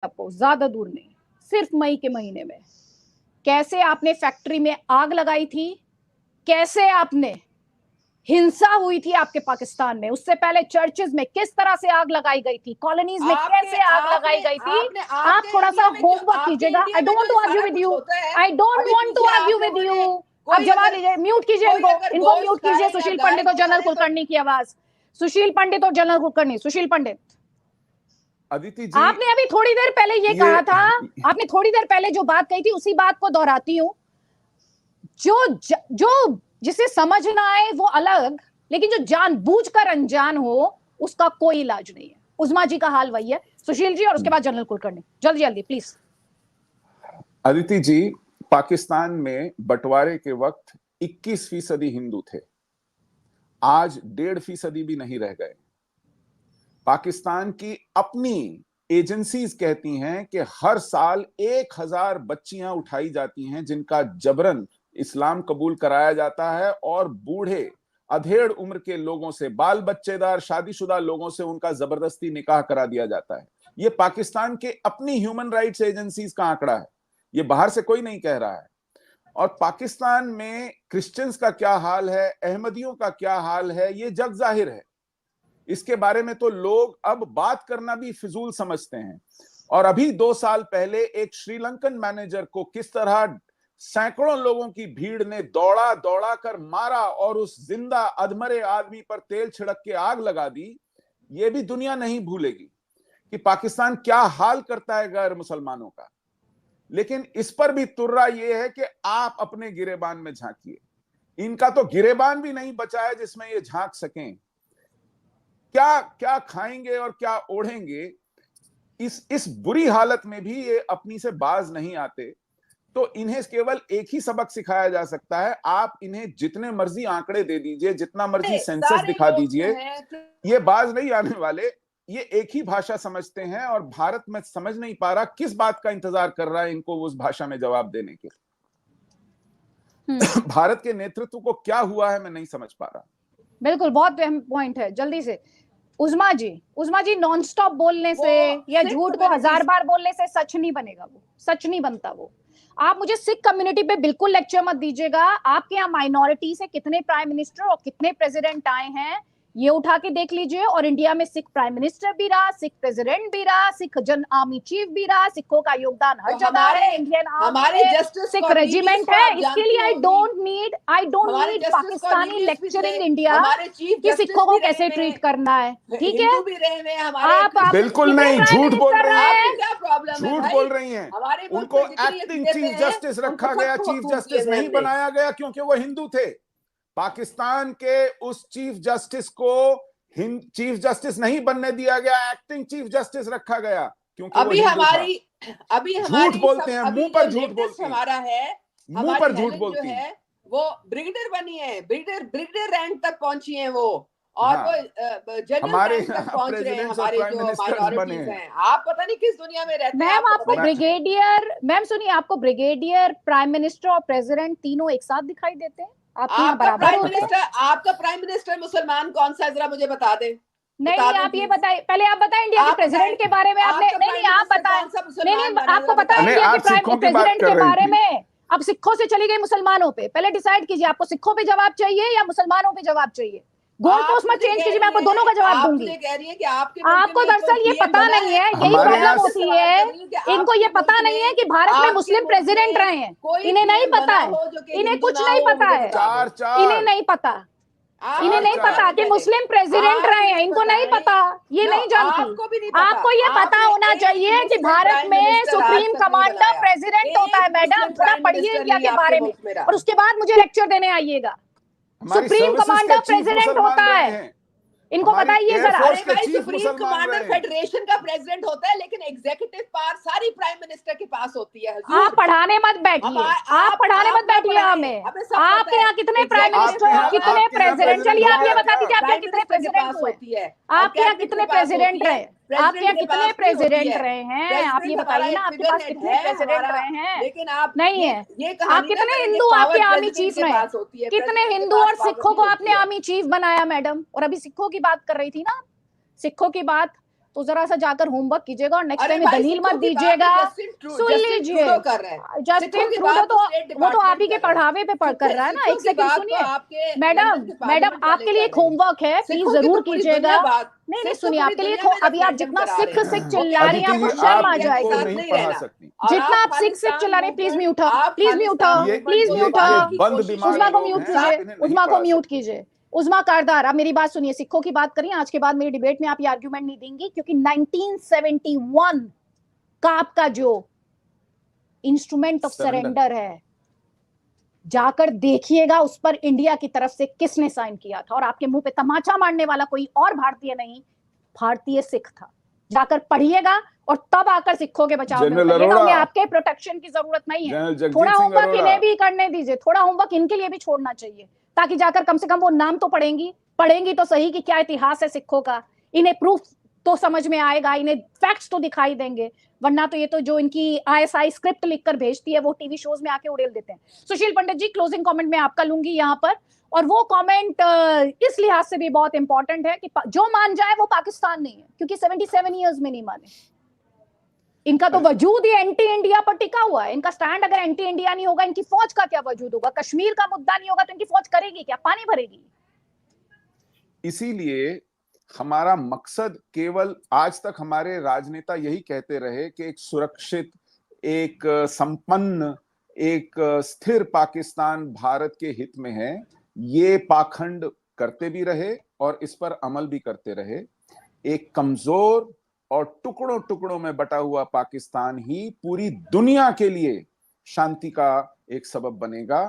आपको, ज्यादा दूर नहीं, सिर्फ मई के महीने में कैसे आपने फैक्ट्री में आग लगाई थी, कैसे आपने हिंसा हुई थी आपके पाकिस्तान में, उससे पहले चर्चेस में किस तरह से आग लगाई गई थी, कॉलोनीज में कैसे आग लगाई गई थी। आप थोड़ा सा होमवर्क कीजिएगा। I don't want to argue with you, I don't want to argue with you. आप जवाब दीजिए, म्यूट कीजिए इनको म्यूट कीजिए। सुशील पंडित और जनरल कुलकर्णी की आवाज, सुशील पंडित और जनरल कुलकर्णी। सुशील पंडित, अदिति जी, आपने अभी थोड़ी देर पहले ये कहा था, आपने थोड़ी देर पहले जो बात कही थी उसी बात को दोहराती हूं। जो जिसे समझ ना आए वो अलग, लेकिन जो जानबूझकर अनजान हो उसका कोई इलाज नहीं है। उस्मा जी का हाल वही है। सुशील जी और उसके बाद जनरल कुलकर्णी, जल्दी जल्दी प्लीज। अदिति जी, पाकिस्तान में बंटवारे के वक्त 21% हिंदू थे, आज 1.5% भी नहीं रह गए। पाकिस्तान की अपनी एजेंसीज कहती हैं कि हर साल 1000 बच्चियां उठाई जाती हैं जिनका जबरन इस्लाम कबूल कराया जाता है, और बूढ़े अधेड़ उम्र के लोगों से, बाल बच्चेदार शादीशुदा लोगों से उनका जबरदस्ती निकाह करा दिया जाता है। ये पाकिस्तान के अपनी ह्यूमन राइट्स एजेंसीज का आंकड़ा है, ये बाहर से कोई नहीं कह रहा है। और पाकिस्तान में क्रिश्चियंस का क्या हाल है, अहमदियों का क्या हाल है, ये जग जाहिर है। इसके बारे में तो लोग अब बात करना भी फिजूल समझते हैं। और अभी 2 साल पहले एक श्रीलंकन मैनेजर को किस तरह सैकड़ों लोगों की भीड़ ने दौड़ा दौड़ा कर मारा और उस जिंदा अधमरे आदमी पर तेल छिड़क के आग लगा दी, ये भी दुनिया नहीं भूलेगी कि पाकिस्तान क्या हाल करता है गैर मुसलमानों का। लेकिन इस पर भी तुर्रा यह है कि आप अपने गिरेबान में झांकिए। इनका तो गिरेबान भी नहीं बचा है जिसमें ये झांक सकें। क्या क्या खाएंगे और क्या ओढ़ेंगे, इस बुरी हालत में भी ये अपनी से बाज नहीं आते। तो इन्हें केवल एक ही सबक सिखाया जा सकता है, आप इन्हें जितने मर्जी आंकड़े दे दीजिए, जितना मर्जी सेंसस दिखा दीजिए, ये बाज नहीं आने वाले। ये एक ही भाषा समझते हैं और भारत में समझ नहीं पा रहा किस बात का इंतजार कर रहा है इनको उस भाषा में जवाब देने के। भारत के नेतृत्व को क्या हुआ है मैं नहीं समझ पा रहा। बिल्कुल, बहुत अहम पॉइंट है। जल्दी से उस्मा जी नॉन स्टॉप बोलने से या झूठ को 1000 बार बोलने से सच नहीं बनेगा, वो सच नहीं बनता। वो आप मुझे सिख कम्युनिटी पे बिल्कुल लेक्चर मत दीजिएगा। आपके यहाँ माइनॉरिटी से कितने प्राइम मिनिस्टर और कितने प्रेसिडेंट आए हैं ये उठा के देख लीजिए। और इंडिया में सिख प्राइम मिनिस्टर भी रहा, सिख प्रेसिडेंट भी रहा, सिख जन आर्मी चीफ भी रहा। सिखों का योगदान हर जगह है। इंडियन आर्मी सिख रेजिमेंट है। इसके लिए I don't need Pakistani lecturing India कि सिखों को कैसे ट्रीट करना है। ठीक है, आप बिल्कुल नहीं, झूठ बोल रहे हैं, झूठ बोल रही हैं। उनको एक्टिंग चीफ जस्टिस रखा गया, चीफ जस्टिस नहीं बनाया गया क्योंकि वो हिंदू थे। पाकिस्तान के उस चीफ जस्टिस को चीफ जस्टिस नहीं बनने दिया गया, एक्टिंग चीफ जस्टिस रखा गया क्योंकि अभी हमारी झूठ बोलते हैं, मुंह पर झूठ बोलते हैं, हमारा है, मुंह पर झूठ बोलती है। वो ब्रिगेडियर बनी है, ब्रिगेडियर रैंक तक पहुंची है वो, और वो जनरल रैंक तक पहुंच रहे हैं हमारे जो माइनॉरिटीज हैं। आप पता नहीं किस दुनिया में रहते हैं। मैम आपको ब्रिगेडियर, मैम सुनिए, आपको ब्रिगेडियर, प्राइम मिनिस्टर और प्रेसिडेंट तीनों एक साथ दिखाई देते हैं? आपका प्राइम मिनिस्टर मुसलमान कौन सा है, जरा मुझे बता दे। नहीं, आप ये बताइए, पहले आप बताएं इंडिया के प्रेसिडेंट के बारे में। आपने नहीं, आप बताएं। नहीं, आपको पता है इंडिया के प्रेसिडेंट के बारे में? अब सिखों से चली गई मुसलमानों पे, पहले डिसाइड कीजिए आपको सिखों पे जवाब चाहिए या मुसलमानों पे जवाब चाहिए। गोल पोस्ट मत चेंज कीजिए, मैं आपको दोनों का जवाब दूंगी। आपको दरअसल ये पता नहीं है, यही प्रॉब्लम होती है। इनको ये पता नहीं है कि भारत में मुस्लिम प्रेसिडेंट रहे हैं। इन्हें नहीं पता है, इन्हें कुछ नहीं पता है, इन्हें नहीं पता, इन्हें नहीं पता कि मुस्लिम प्रेसिडेंट रहे हैं। इनको नहीं पता, ये नहीं जानती। आपको ये पता होना चाहिए कि भारत में सुप्रीम कमांडर प्रेसिडेंट होता है। मैडम थोड़ा पढ़िए इंडिया के बारे में और उसके बाद मुझे लेक्चर देने आइएगा। सुप्रीम कमांडर प्रेसिडेंट होता है, इनको बताइए जरा। अरे भाई, सुप्रीम कमांडर फेडरेशन का प्रेसिडेंट होता है, लेकिन एग्जीक्यूटिव पावर सारी प्राइम मिनिस्टर के पास होती है। आप पढ़ाने मत बैठिए, आप पढ़ाने मत बैठिए हमें। आपके यहाँ कितने प्राइम मिनिस्टर, कितने प्रेसिडेंट, चलिए आप ये बता दीजिए आपके यहाँ कितने प्रेसिडेंट हुए, आपके यहाँ कितने प्रेसिडेंट रहे, आपके यहाँ कितने प्रेसिडेंट रहे हैं? आप ये बताइए ना, आपके पास कितने प्रेसिडेंट रहे हैं? लेकिन आप नहीं है। आप कितने हिंदू आपके आर्मी चीफ में, कितने हिंदू और सिखों को आपने आर्मी चीफ बनाया मैडम? और अभी सिखों की बात कर रही थी ना, सिखों की बात। तो जरा सा जाकर होमवर्क कीजिएगा और नेक्स्ट टाइम दलील मत दीजिएगा। सुन लीजिए, जस्टिन ट्रूडो तो वो तो आप ही के पढ़ावे पे कर रहा है ना। एक सेकंड सुनिए मैडम आपके लिए एक होमवर्क है, प्लीज जरूर कीजिएगा। नहीं सुनिए, आपके लिए अभी आप जितना सिख चिल्ला रही हैं आपको शर्म आ जाएगी। जितना आप सिख चिल्ला रहे हैं, please mute please mute please mute. Usma को म्यूट कीजिए, उस्मा को म्यूट कीजिए। उस्मा कारदार, आप मेरी बात सुनिए, सिखों की बात करिए। आज के बाद मेरी डिबेट में आप ये आर्ग्यूमेंट नहीं देंगी, क्योंकि 1971 का आपका जो इंस्ट्रूमेंट ऑफ सरेंडर है, जाकर देखिएगा उस पर इंडिया की तरफ से किसने साइन किया था। और आपके मुंह पे तमाचा मारने वाला कोई और भारतीय नहीं, भारतीय सिख था। जाकर पढ़िएगा और तब आकर सिखों के बचाव में उतरिएगा। उन्हें आपके प्रोटेक्शन की जरूरत नहीं है। थोड़ा होमवर्क इन्हें भी करने दीजिए, थोड़ा होमवर्क इनके लिए भी छोड़ना चाहिए, ताकि जाकर कम से कम वो नाम तो पढ़ेंगी तो सही कि क्या इतिहास है सिखों का। इन्हें प्रूफ तो समझ में आएगा, इन्हें फैक्ट्स तो दिखाई देंगे। वरना तो ये तो जो इनकी ISI स्क्रिप्ट लिखकर भेजती है वो टीवी शोज में आके उड़ेल देते हैं। सुशील पंडित जी, क्लोजिंग कमेंट में आपका लूंगी यहाँ पर। और वो कमेंट इस लिहाज से भी बहुत इंपॉर्टेंट है कि जो मान जाए वो पाकिस्तान नहीं है, क्योंकि 77 ईयर्स में नहीं माने। इनका तो वजूद ही एंटी इंडिया पर टिका हुआ है। इनका स्टैंड अगर एंटी इंडिया नहीं होगा, इनकी फौज का क्या वजूद होगा? कश्मीर का मुद्दा नहीं होगा तो इनकी फौज करेगी क्या? पानी भरेगी। इसीलिए हमारा मकसद केवल, आज तक हमारे राजनेता यही कहते रहे कि एक सुरक्षित, एक संपन्न, एक स्थिर पाकिस्तान भारत के हित में है। ये पाखंड करते भी रहे और इस पर अमल भी करते रहे। एक कमजोर और टुकड़ों टुकड़ों में बटा हुआ पाकिस्तान ही पूरी दुनिया के लिए शांति का एक सबब बनेगा।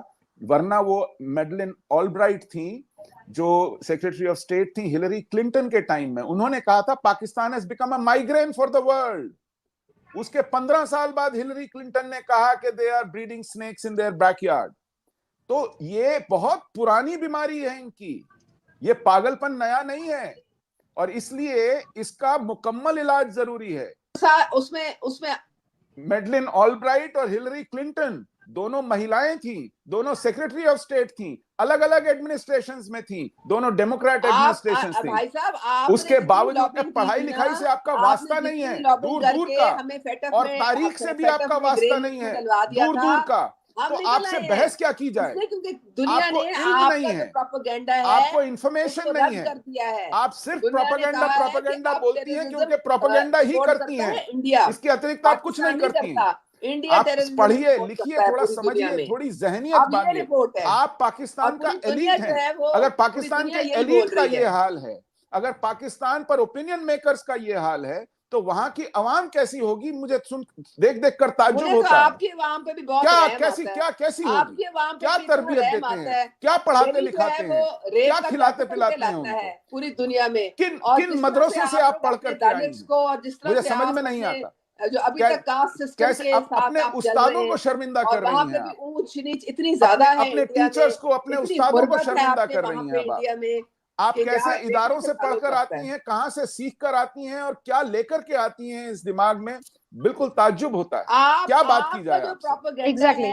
वरना वो मैडलिन ऑलब्राइट थी, जो सेक्रेटरी ऑफ स्टेट थी हिलरी क्लिंटन के टाइम में, उन्होंने कहा था Pakistan has become a migraine for the world. उसके 15 साल बाद हिलरी क्लिंटन ने कहा कि they are breeding snakes in their backyard. तो ये बहुत पुरानी बीमारी है इनकी, ये पागलपन नया नहीं है, और इसलिए इसका मुकम्मल इलाज जरूरी है। उसमें मैडलिन ऑलब्राइट और हिलरी क्लिंटन दोनों महिलाएं थी, दोनों सेक्रेटरी ऑफ स्टेट थी, अलग अलग एडमिनिस्ट्रेशंस में थी, दोनों डेमोक्रेट एडमिनिस्ट्रेशंस थी। भाई साहब, उसके बावजूद पढ़ाई लिखाई से आपका वास्ता नहीं है, दूर दूर का, और तारीख से भी आपका वास्ता नहीं है, दूर दूर का। तो आपसे बहस क्या की जाए? क्योंकि दुनिया ने नहीं है, प्रोपेगेंडा है, आपको इंफॉर्मेशन नहीं है, आप सिर्फ प्रोपेगेंडा बोलती हैं, क्योंकि प्रोपेगेंडा ही करती हैं, इंडिया। इसके अतिरिक्त आप कुछ नहीं करती हैं। आप पढ़िए, लिखिए, थोड़ा समझिए, थोड़ी जहनियत बांधिए। आप पाकिस्तान का एलीट है। अगर पाकिस्तान के एलीट का ये हाल है, अगर पाकिस्तान पर ओपिनियन मेकर्स का ये हाल है, तो वहां की अवाम कैसी होगी? मुझे सुन देख देख कर ताज्जुब होता है। आपकी अवाम पे भी बहुत कैसी होगी? क्या तरबियत देते हैं? क्या पढ़ाते लिखाते हैं? क्या खिलाते पिलाते हैं उनको? पूरी दुनिया में किन मदरसों से आप पढ़कर के आए हैं? मुझे समझ में नहीं आता। जो अभी तक कास्ट सिस्टम कैसे अपने उस्तादों को शर्मिंदा कर रही हैं? ऊंच नीच इतनी ज्यादा है, अपने टीचर्स को, अपने उस्तादों को शर्मिंदा कर रही हैं। इंडिया में आप कैसे इदारों से पढ़कर आती हैं, कहां से सीख कर आती हैं और क्या लेकर के आती हैं इस दिमाग में? बिल्कुल ताज्जुब होता है। क्या बात की जाए? एग्जैक्टली।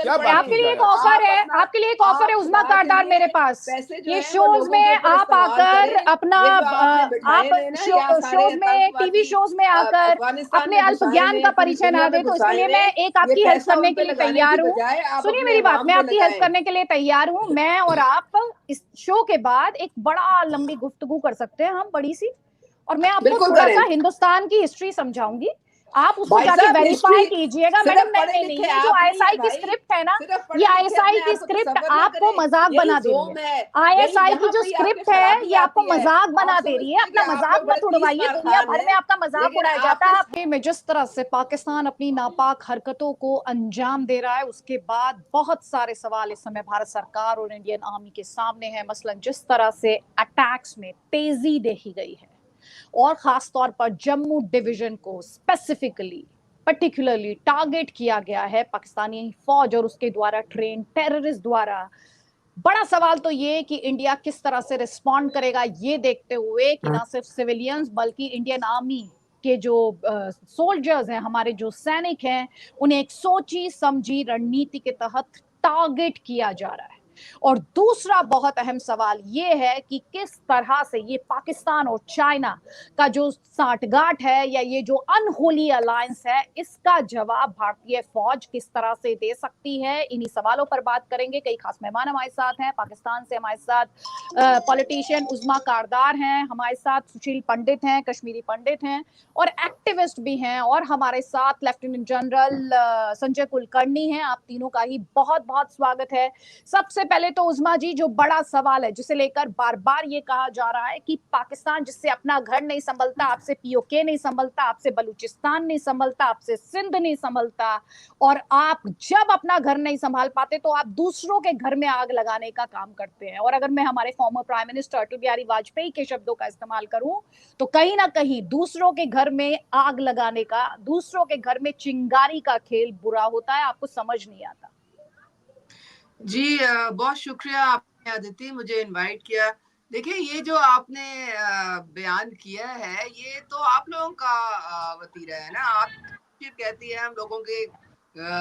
आपके लिए एक ऑफर है, आपके लिए एक ऑफर है उज़मा कारदार मेरे पास। ये शोज में आप आकर अपना, आप शोज में, टीवी शोज में आकर अपने अल्प ज्ञान का परिचय ना दे, तो इसके लिए मैं एक आपकी हेल्प करने के लिए तैयार हूँ। सुनिए मेरी बात, मैं आपकी हेल्प करने के लिए तैयार हूँ। मैं और आप इस शो के बाद एक बड़ा लंबी गुफ्तगू कर सकते हैं, हम बड़ी सी, और मैं आपको थोड़ा सा हिंदुस्तान की हिस्ट्री समझाऊंगी। आप उसको जाके वेरीफाई कीजिएगा। मैडम नहीं, ये जो ISI की स्क्रिप्ट है ना, ये ISI की स्क्रिप्ट आपको मजाक बना दे रही है। ISI की जो स्क्रिप्ट है ये आपको मजाक बना दे रही है। अपना मजाक मत उड़वाइए, दुनिया भर में आपका मजाक उड़ाया जाता है। में जिस तरह से पाकिस्तान अपनी नापाक हरकतों को अंजाम दे रहा है, उसके बाद बहुत सारे सवाल इस समय भारत सरकार और इंडियन आर्मी के सामने है। मसलन जिस तरह से अटैक्स में तेजी देखी गई है, और खास तौर पर जम्मू डिवीजन को स्पेसिफिकली पर्टिकुलरली टारगेट किया गया है पाकिस्तानी फौज और उसके द्वारा ट्रेन टेररिस्ट द्वारा। बड़ा सवाल तो ये कि इंडिया किस तरह से रिस्पॉन्ड करेगा, ये देखते हुए कि ना सिर्फ सिविलियंस बल्कि इंडियन आर्मी के जो सोल्जर्स हैं, हमारे जो सैनिक हैं, उन्हें एक सोची समझी रणनीति के तहत टारगेट किया जा रहा है। और दूसरा बहुत अहम सवाल ये है कि किस तरह से ये पाकिस्तान और चाइना का जो साठगांठ है या ये जो अनहोली अलायंस है, इसका जवाब भारतीय फौज किस तरह से दे सकती है। इन्हीं सवालों पर बात करेंगे। कई खास मेहमान हमारे साथ हैं। पाकिस्तान से हमारे साथ पॉलिटिशियन उस्मा कारदार हैं, हमारे साथ सुशील पंडित हैं, कश्मीरी पंडित हैं और एक्टिविस्ट भी हैं, और हमारे साथ लेफ्टिनेंट जनरल संजय कुलकर्णी हैं। आप तीनों का ही बहुत बहुत स्वागत है। सबसे पहले तो उस्मा जी, जो बड़ा सवाल है जिसे लेकर बार बार ये कहा जा रहा है कि पाकिस्तान जिससे अपना घर नहीं संभलता, आपसे पीओके नहीं संभलता, आपसे बलूचिस्तान नहीं संभलता, आपसे सिंध नहीं संभलता, और आप जब अपना घर नहीं संभाल पाते तो आप दूसरों के घर में आग लगाने का काम करते हैं। और अगर मैं हमारे former prime minister Atal Bihari Vajpayee के शब्दों का इस्तेमाल करूं तो कहीं ना कहीं दूसरों के घर में आग लगाने का, दूसरों के घर में चिंगारी का खेल बुरा होता है, आपको समझ नहीं आता। जी बहुत शुक्रिया आपने अदिति मुझे इनवाइट किया। देखिए, ये जो आपने बयान किया है ये तो आप लोगों का वतीरा है ना। आप कहती है हम लोगों के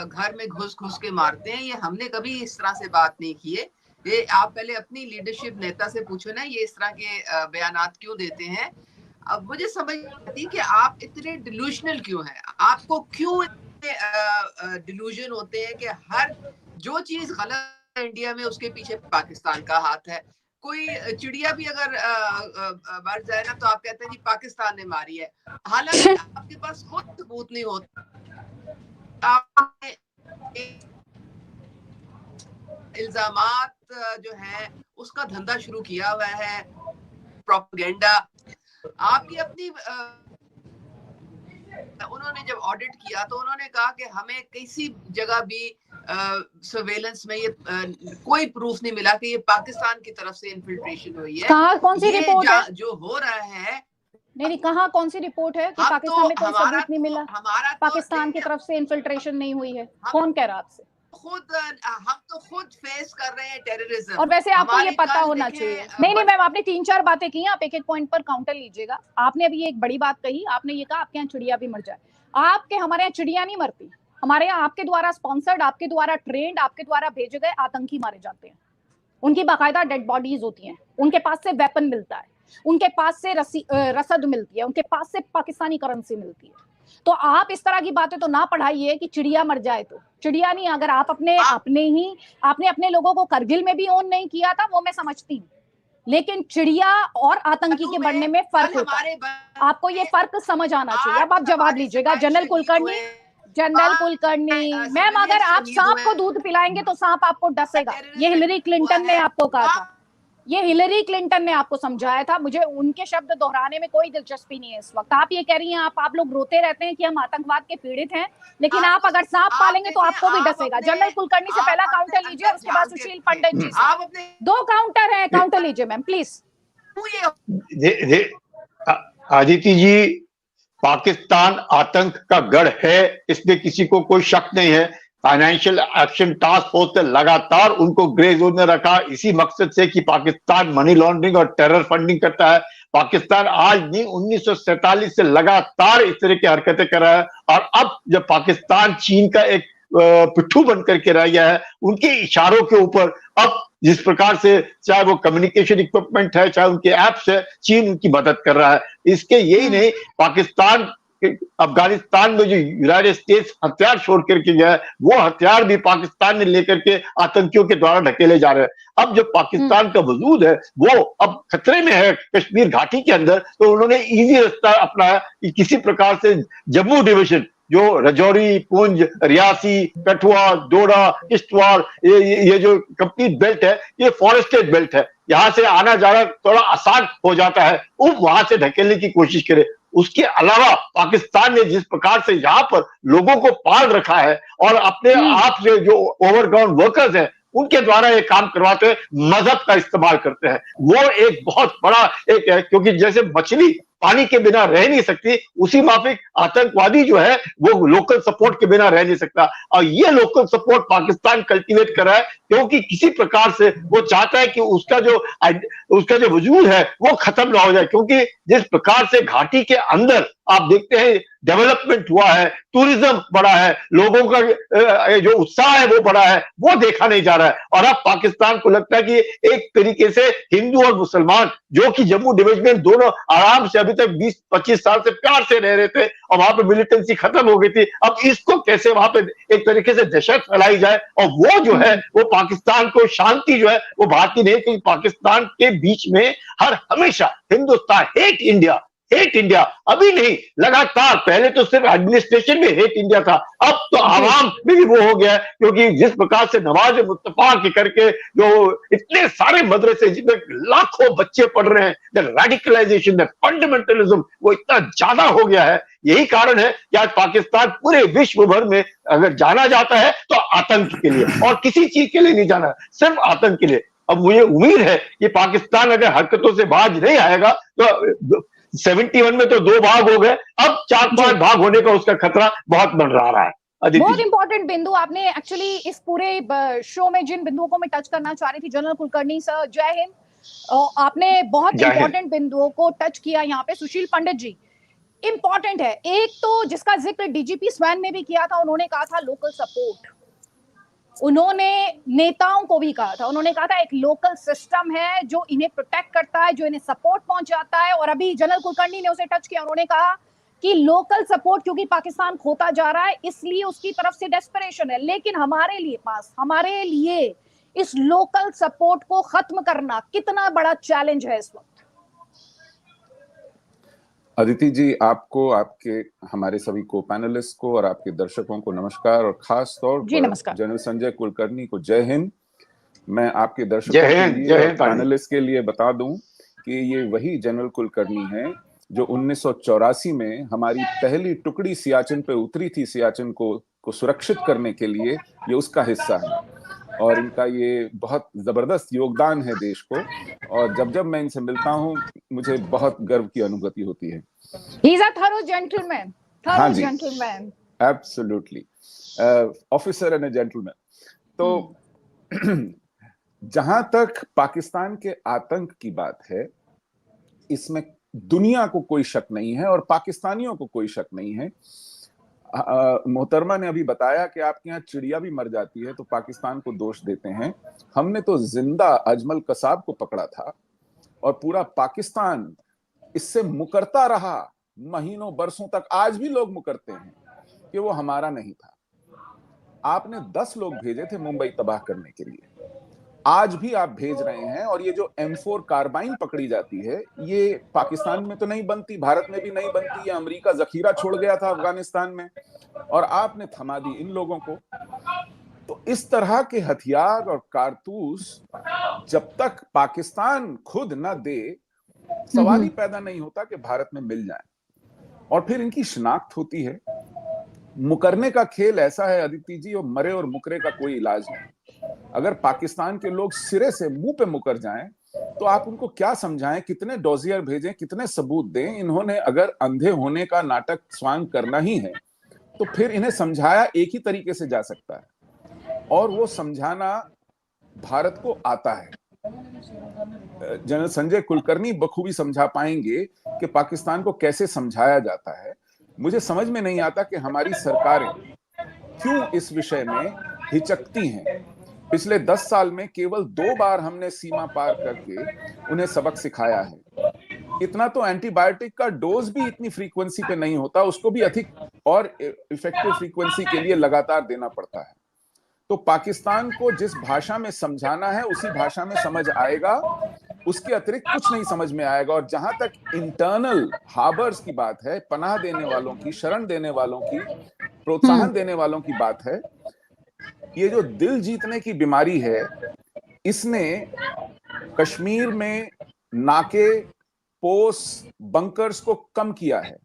घर में घुस घुस के मारते हैं, ये हमने कभी इस तरह से बात नहीं की है। ये आप पहले अपनी लीडरशिप नेता से पूछो ना, ये इस तरह के बयानात क्यों देते हैं। अब मुझे समझ नहीं आती कि आप इतने डिल्यूशनल क्यों हैं। आपको क्यों डिल्यूजन होते हैं कि हर जो चीज गलत है इंडिया में उसके पीछे पाकिस्तान का हाथ है। कोई चिड़िया भी अगर मर जाए ना तो आप कहते हैं जी पाकिस्तान ने मारी है, हालांकि आपके पास खुद सबूत नहीं होता। आपने इल्जामात जो है उसका धंधा शुरू किया हुआ है, प्रोपेगेंडा। आपकी अपनी उन्होंने जब ऑडिट किया तो उन्होंने कहा कि हमें किसी जगह भी सर्वेलेंस में ये कोई प्रूफ नहीं मिला कि ये पाकिस्तान की तरफ से इन्फिल्ट्रेशन हुई है। कहाँ कौन सी रिपोर्ट है जो हो रहा है? नहीं, कहाँ कौन सी रिपोर्ट है कि पाकिस्तान में कोई सबूत नहीं मिला, हमारा पाकिस्तान की तरफ से इन्फिल्ट्रेशन नहीं हुई है? कौन कह रहा आपसे? हम तो खुद फेस कर रहे हैं टेररिज्म। और वैसे आपको ये पता होना चाहिए। नहीं मैम, आपने 3-4 बातें की, आप एक एक पॉइंट पर काउंटर लीजिएगा। आपने अभी एक बड़ी बात कही, आपने ये कहा आपके यहाँ चिड़िया भी मर जाए। हमारे यहाँ चिड़िया नहीं मरती, हमारे यहाँ आपके द्वारा स्पॉन्सर्ड, आपके द्वारा ट्रेंड, आपके द्वारा भेजे गए आतंकी मारे जाते हैं। उनकी बाकायदा डेड बॉडीज होती हैं, उनके पास से वेपन मिलता है, उनके पास से रसद मिलती है, उनके पास से पाकिस्तानी करेंसी मिलती है। तो आप इस तरह की बातें तो ना पढ़ाइए कि चिड़िया मर जाए। तो चिड़िया नहीं, अगर आप आपने अपने लोगों को करगिल में भी ओन नहीं किया था, वो मैं समझती हूँ, लेकिन चिड़िया और आतंकी के बढ़ने में फर्क होता है। आपको ये फर्क समझ आना चाहिए। अब आप जवाब लीजिएगा। जनरल कुलकर्णी मैम, अगर आप सांप को दूध पिलाएंगे तो सांप आपको डसेगा। ये हिलरी क्लिंटन ने आपको कहा था, ये हिलरी क्लिंटन ने आपको समझाया था। मुझे उनके शब्द दोहराने में कोई दिलचस्पी नहीं है इस वक्त। आप ये कह रही हैं, आप लोग रोते रहते हैं कि हम आतंकवाद के पीड़ित हैं, लेकिन आप अगर सांप पालेंगे तो आपको भी डसेगा। जनरल कुलकर्णी से पहला काउंटर लीजिए, उसके बाद सुशील पंडित जी से। 2 काउंटर है, काउंटर लीजिए मैम प्लीज। आदिति जी, पाकिस्तान आतंक का गढ़ है, इसमें किसी को कोई शक नहीं है। फाइनेंशियल एक्शन टास्क फोर्स ने लगातार उनको ग्रे जोन में रखा, इसी मकसद से कि पाकिस्तान मनी लॉन्ड्रिंग और टेरर फंडिंग करता है। पाकिस्तान आज नहीं, 1947 से लगातार इस तरह की हरकतें कर रहा है। और अब जब पाकिस्तान चीन का एक पिट्ठू बन करके रह गया है, उनके इशारों के ऊपर अब जिस प्रकार से चाहे वो कम्युनिकेशन इक्विपमेंट है, चाहे उनके एप्स है, चीन उनकी मदद कर रहा है। इसके यही नहीं, पाकिस्तान अफगानिस्तान में जो यूनाइटेड स्टेट्स हथियार छोड़ करके गया है, वो हथियार भी पाकिस्तान ने लेकर के आतंकियों के द्वारा ढकेले जा रहे हैं। अब जब पाकिस्तान का वजूद है वो अब खतरे में है कश्मीर घाटी के अंदर, तो उन्होंने इजी रास्ता अपनाया कि किसी प्रकार से जम्मू डिवीजन, जो रजौरी, पुंछ, रियासी, कठुआ, डोडा, किश्तवाड़, ये जो कंप्लीट बेल्ट है, ये फॉरेस्टेड बेल्ट है, यहाँ से आना जाना थोड़ा आसान हो जाता है, वो वहां से ढकेलने की कोशिश करे। उसके अलावा पाकिस्तान ने जिस प्रकार से यहाँ पर लोगों को पाल रखा है और अपने आप से जो ओवरग्राउंड वर्कर्स हैं उनके द्वारा ये काम करवाते हैं, मजहब का इस्तेमाल करते हैं, वो एक बहुत बड़ा एक है। क्योंकि जैसे मछली पानी के बिना रह नहीं सकती, उसी माफिक आतंकवादी जो है वो लोकल सपोर्ट के बिना रह नहीं सकता। और ये लोकल सपोर्ट पाकिस्तान कल्टीवेट कर रहा है, क्योंकि किसी प्रकार से वो चाहता है कि उसका जो वजूद है वो खत्म ना हो जाए। क्योंकि जिस प्रकार से घाटी के अंदर आप देखते हैं डेवलपमेंट हुआ है, टूरिज्म बढ़ा है, लोगों का जो उत्साह है वो बढ़ा है, वो देखा नहीं जा रहा है। और अब पाकिस्तान को लगता है कि एक तरीके से हिंदू और मुसलमान जो कि जम्मू डिवीजन दोनों आराम से अभी तक 20-25 साल से प्यार से रह रहे थे और वहां पे मिलिटेंसी खत्म हो गई थी, अब इसको कैसे वहां पे एक तरीके से दहशत फैलाई जाए। और वो जो है वो पाकिस्तान को शांति जो है वो भारतीय नहीं, क्योंकि पाकिस्तान के बीच में हमेशा हिंदुस्तान हेट इंडिया अभी नहीं, लगातार, पहले तो सिर्फ एडमिनिस्ट्रेशन में हेट इंडिया था, अब तो आवाम में भी वो हो गया है। क्योंकि जिस प्रकार से नवाज मुस्तफा के करके जो इतने सारे मदरसे जिसमें लाखों बच्चे पढ़ रहे हैं, द रेडिकलाइजेशन, द फंडामेंटलिज्म वो इतना ज्यादा हो गया है। यही कारण है कि आज पाकिस्तान पूरे विश्व भर में अगर जाना जाता है तो आतंक के लिए, और किसी चीज के लिए नहीं जाना, सिर्फ आतंक के लिए। अब मुझे उम्मीद है कि पाकिस्तान अगर हरकतों से बाज नहीं आएगा तो 71 में तो 2 भाग हो गए, अब 4-5 भाग होने का उसका खतरा बहुत बढ़ रहा है। बहुत इंपॉर्टेंट बिंदु आपने एक्चुअली इस पूरे शो में जिन बिंदुओं को मैं टच करना चाह रही थी, जनरल कुलकर्णी सर, जय हिंद। आपने बहुत इंपॉर्टेंट बिंदुओं को टच किया यहाँ पे। सुशील पंडित जी, इंपॉर्टेंट है एक तो जिसका जिक्र डीजीपी स्वैन ने भी किया था, उन्होंने कहा था लोकल सपोर्ट। उन्होंने नेताओं को भी कहा था, उन्होंने कहा था एक लोकल सिस्टम है जो इन्हें प्रोटेक्ट करता है, जो इन्हें सपोर्ट पहुंचाता है। और अभी जनरल कुलकर्णी ने उसे टच किया, उन्होंने कहा कि लोकल सपोर्ट क्योंकि पाकिस्तान खोता जा रहा है इसलिए उसकी तरफ से डेस्परेशन है, लेकिन हमारे लिए इस लोकल सपोर्ट को खत्म करना कितना बड़ा चैलेंज है इस वक्त। अदिति जी, आपको, आपके हमारे सभी को पैनलिस्ट को और आपके दर्शकों को नमस्कार, और खास तौर पर जनरल संजय कुलकर्णी को जय हिंद। मैं आपके दर्शकों के लिए, पैनलिस्ट के लिए बता दूं कि ये वही जनरल कुलकर्णी है जो 1984 में हमारी पहली टुकड़ी सियाचिन पे उतरी थी। सियाचिन को सुरक्षित करने के लिए ये उसका हिस्सा है, और इनका ये बहुत जबरदस्त योगदान है देश को। और जब जब मैं इनसे मिलता हूँ मुझे बहुत गर्व की अनुभूति होती है। He is a thorough gentleman. हाँ जी, absolutely, officer and a gentleman। तो जहां तक पाकिस्तान के आतंक की बात है, इसमें दुनिया को कोई शक नहीं है और पाकिस्तानियों को कोई शक नहीं है। मोहतरमा ने अभी बताया कि आपके यहाँ चिड़िया भी मर जाती है तो पाकिस्तान को दोष देते हैं। हमने तो जिंदा अजमल कसाब को पकड़ा था और पूरा पाकिस्तान इससे मुकरता रहा महीनों बरसों तक। आज भी लोग मुकरते हैं कि वो हमारा नहीं था। आपने 10 लोग भेजे थे मुंबई तबाह करने के लिए, आज भी आप भेज रहे हैं। और ये जो M4 कार्बाइन पकड़ी जाती है ये पाकिस्तान में तो नहीं बनती, भारत में भी नहीं बनती, ये अमेरिका जखीरा छोड़ गया था अफगानिस्तान में और आपने थमा दी इन लोगों को। तो इस तरह के हथियार और कारतूस जब तक पाकिस्तान खुद न दे, सवाल ही पैदा नहीं होता कि भारत में मिल जाए। और फिर इनकी शिनाख्त होती है। मुकरने का खेल ऐसा है अदिति जी, और मरे और मुकरे का कोई इलाज नहीं। अगर पाकिस्तान के लोग सिरे से मुंह पे मुकर जाएं तो आप उनको क्या समझाएं, कितने डोजियर भेजें, कितने सबूत दें। इन्होंने अगर अंधे होने का नाटक स्वांग करना ही है तो फिर इन्हें समझाया एक ही तरीके से जा सकता है, और वो समझाना भारत को आता है। जनरल संजय कुलकर्णी बखूबी समझा पाएंगे कि पाकिस्तान को कैसे समझाया जाता है। मुझे समझ में नहीं आता कि हमारी सरकारें क्यों इस विषय में हिचकती हैं। पिछले 10 साल में केवल 2 बार हमने सीमा पार करके उन्हें सबक सिखाया है। इतना तो एंटीबायोटिक का डोज भी इतनी फ्रीक्वेंसी पे नहीं होता, उसको भी अधिक और इफेक्टिव फ्रीक्वेंसी के लिए लगातार देना पड़ता है। तो पाकिस्तान को जिस भाषा में समझाना है उसी भाषा में समझ आएगा, उसके अतिरिक्त कुछ नहीं समझ में आएगा। और जहां तक इंटरनल हार्बर्स की बात है, पनाह देने वालों की, शरण देने वालों की, प्रोत्साहन देने वालों की बात है, ये जो दिल जीतने की बीमारी है, इसने कश्मीर में नाके, पोस्ट, बंकर्स को कम किया है,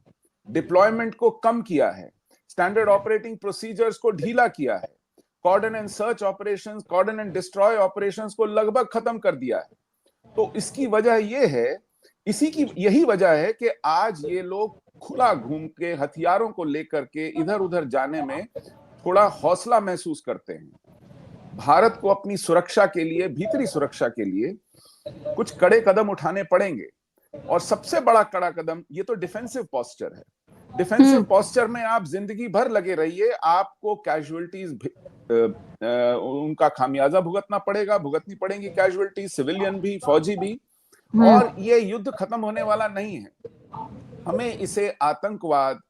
डिप्लॉयमेंट को कम किया है, स्टैंडर्ड ऑपरेटिंग प्रोसीजर्स को ढीला किया है, cordon and search operations, cordon and destroy operations को लगभग खत्म कर दिया है। तो इसकी वजह यह है इसी की यही वजह है कि आज ये लोग खुला घूम के हथियारों को लेकर के इधर उधर जाने में थोड़ा हौसला महसूस करते हैं। भारत को अपनी सुरक्षा के लिए, भीतरी सुरक्षा के लिए कुछ कड़े कदम उठाने पड़ेंगे, और सबसे बड़ा कड़ा कदम ये तो डिफेंसिव पोस्चर है। डिफेंसिव पोस्चर में आप जिंदगी भर लगे रहिए, आपको कैजुअलिटीज उनका खामियाजा भुगतनी पड़ेंगी कैजुअलिटीज, सिविलियन भी, फौजी भी, और ये युद्ध खत्म होने वाला नहीं है। हमें इसे आतंकवाद,